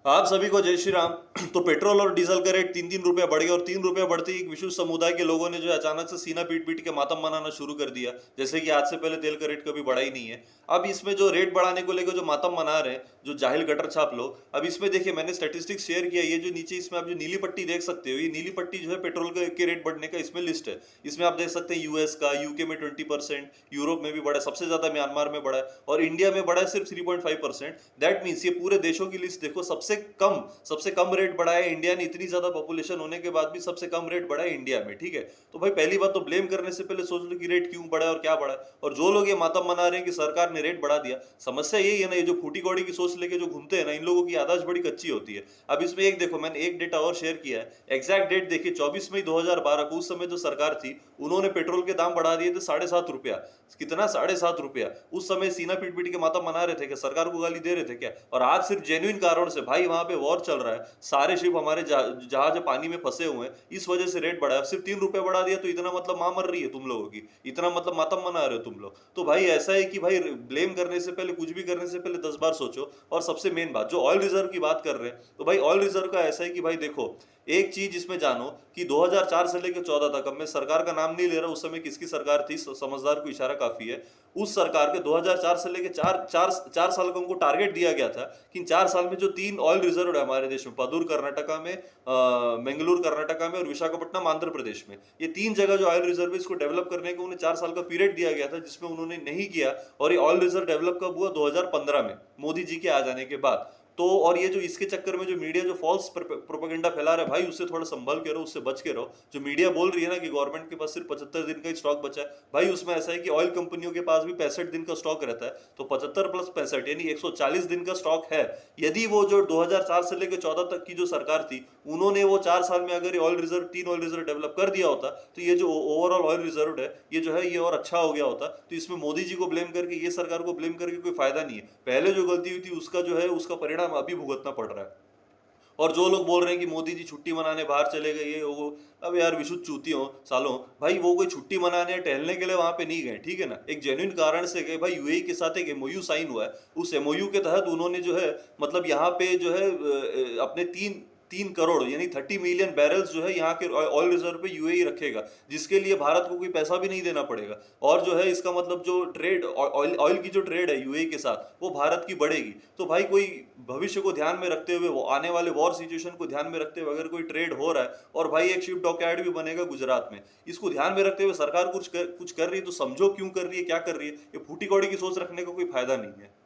आप सभी को जय श्री राम। तो पेट्रोल और डीजल का रेट 3-3 रुपया बढ़ गया और 3 रुपया बढ़ते ही एक विशुद्ध समुदाय के लोगों ने जो है अचानक से सीना पीट पीट के मातम मनाना शुरू कर दिया, जैसे कि आज से पहले तेल का रेट कभी बढ़ा ही नहीं है। अब इसमें जो रेट बढ़ाने को लेकर जो मातम मना रहे हैं, जो जाहिल गटर छाप लोग, अब इसमें देखिए मैंने स्टेटिस्टिक्स शेयर किया। ये जो नीचे इसमें आप जो नीली पट्टी देख सकते हो, ये नीली पट्टी जो है पेट्रोल के रेट बढ़ने का इसमें लिस्ट है। इसमें आप देख सकते हैं यूएस का, यूके में 20%, यूरोप में भी बढ़ा है, सबसे ज्यादा म्यांमार में बढ़ा है और इंडिया में बढ़ा है सिर्फ 3.5%। दैट मीन्स ये पूरे देशों की लिस्ट देखो, सबसे कम रेट बढ़ा है इंडिया ने। इतनी ज्यादा पॉपुलेशन होने के बाद भी सबसे कम रेट बढ़ा है इंडिया में, ठीक है। तो भाई पहली बात तो ब्लेम करने से पहले सोच लो कि रेट क्यों बढ़ा है और क्या बढ़ा है। और जो लोग ये मातम मना रहे हैं कि सरकार ने रेट बढ़ा दिया, समस्या यही है ना, ये जो फूटी कौड़ी की सोच लेके जो घूमते हैं ना, इन लोगों की याददाश्त बड़ी कच्ची होती है। अब इसमें एक देखो, मैंने एक डेटा और शेयर किया है, एग्जैक्ट डेट देखिए 24 मई 2012 को। उस समय जो सरकार थी उन्होंने पेट्रोल के दाम बढ़ा दिए थे 7.5 रुपया। कितना? 7.5 रुपया। उस समय सीना पीट पीट के मातम मना रहे थे कि सरकार को गाली दे रहे थे क्या? और आज सिर्फ जेन्युइन कारण से, भाई वहां पे वॉर चल रहा है, सारे शिप हमारे जहाज पानी में फंसे हुए हैं, इस वजह से रेट बढ़ा है। सिर्फ 3 रुपए बढ़ा दिया तो इतना मतलब मां मर रही है तुम लोगों की, इतना मतलब मातम मना रहे हो तुम लोग। तो भाई ऐसा है कि भाई ब्लेम करने से पहले, कुछ भी करने से पहले 10 बार सोचो। और सबसे मेन बात, जो ऑयल रिजर्व की बात कर रहे हैं, तो भाई ऑयल रिजर्व का ऐसा है कि भाई देखो, एक चीज इसमें जानो कि 2004 से लेकर 14 तक, अब मैं सरकार का नाम नहीं ले रहा, उस समय किसकी सरकार थी, समझदार को इशारा काफी है। उस सरकार के 2004 से लेकर चार साल का उनको टारगेट दिया गया था कि इन 4 साल में जो 3 ऑयल रिजर्व है हमारे देश में, पदूर कर्नाटका में, मंगलूर कर्नाटका में और विशाखापट्टनम आंध्र प्रदेश में, ये 3 जगह जो ऑयल रिजर्व है इसको डेवलप करने को उन्हें 4 साल का पीरियड दिया गया था, जिसमें उन्होंने नहीं किया। और ये ऑयल रिजर्व डेवलप कब हुआ? 2015 में, मोदी जी के आ जाने के बाद। तो और ये जो इसके चक्कर में जो मीडिया जो फॉल्स प्रोपेगेंडा फैला रहा है, भाई उससे थोड़ा संभल के रहो, उससे बच के रहो। जो मीडिया बोल रही है ना कि गवर्नमेंट के पास सिर्फ 75 दिन का ही स्टॉक बचा है, भाई उसमें ऐसा है कि ऑयल कंपनियों के पास भी 65 दिन का स्टॉक रहता है। तो 75 प्लस 65 यानी 140 दिन का स्टॉक है। यदि वो जो 2004 से लेकर 14 तक की जो सरकार थी, उन्होंने वो 4 साल में अगर oil reserve 3 oil reserve develop कर दिया होता, तो ये जो ओवरऑल ऑयल रिजर्व है ये जो है ये और अच्छा हो गया होता। तो इसमें मोदी जी को ब्लेम करके, ये सरकार को ब्लेम करके कोई फायदा नहीं है। पहले जो गलती हुई थी उसका जो है उसका परिणाम अभी भुगतना पड़ रहा है। और जो लोग बोल रहे हैं कि मोदी जी छुट्टी मनाने बाहर चले गए, ये वो, अब यार विशुद्ध चूती हो सालों, भाई वो कोई छुट्टी मनाने या टहलने के लिए वहां पे नहीं गए, ठीक है ना। एक जेन्युइन कारण से गए। भाई यूएई के साथ एक एमओयू साइन हुआ है, उस एमओयू के तहत उन्होंने जो है मतलब यहाँ पे जो है अपने 3 करोड़ यानी 30 मिलियन बैरल्स जो है यहाँ के ऑयल रिजर्व पे यूएई रखेगा, जिसके लिए भारत को कोई पैसा भी नहीं देना पड़ेगा। और जो है इसका मतलब जो ट्रेड ऑयल की जो ट्रेड है यूएई के साथ, वो भारत की बढ़ेगी। तो भाई कोई भविष्य को ध्यान में रखते हुए, वो आने वाले वॉर सिचुएशन को ध्यान में रखते हुए अगर कोई ट्रेड हो रहा है, और भाई एक शिप डॉकयार्ड भी बनेगा गुजरात में, इसको ध्यान में रखते हुए सरकार कुछ कर रही है, तो समझो क्यों कर रही है, क्या कर रही है। ये फूटी कौड़ी की सोच रखने का कोई फायदा नहीं है।